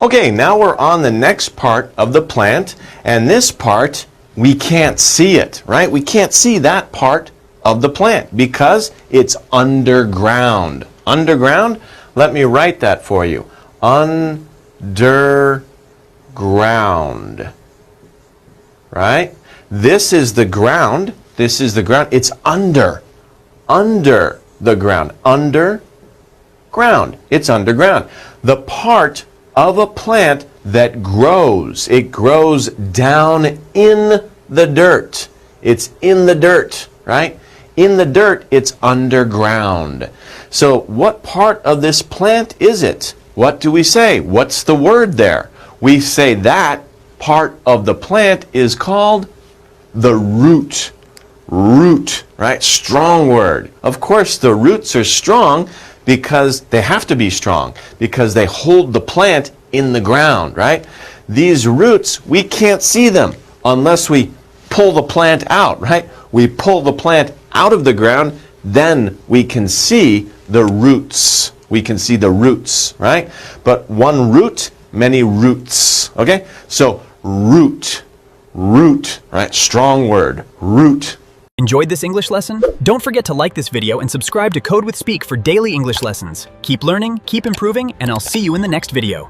Okay, now we're on the next part of the plant, and this part, we can't see it, right? We can't see that part of the plant because it's underground. Underground? Let me write that for you. Underground. Right? This is the ground. This is the ground. It's under the ground. Underground. It's underground. The part of a plant that grows. It grows down in the dirt. It's in the dirt, right? In the dirt, it's underground. So what part of this plant is it? What do we say? What's the word there? We say that part of the plant is called the root. Root, right? Strong word. Of course, the roots are strong because they have to be strong, because they hold the plant in the ground, right? These roots, we can't see them unless we pull the plant out, right? We pull the plant out of the ground, then we can see the roots. We can see the roots, right? But one root, many roots, okay? So root, root, right? Strong word, root. Enjoyed this English lesson? Don't forget to like this video and subscribe to Code with Speak for daily English lessons. Keep learning, keep improving, and I'll see you in the next video.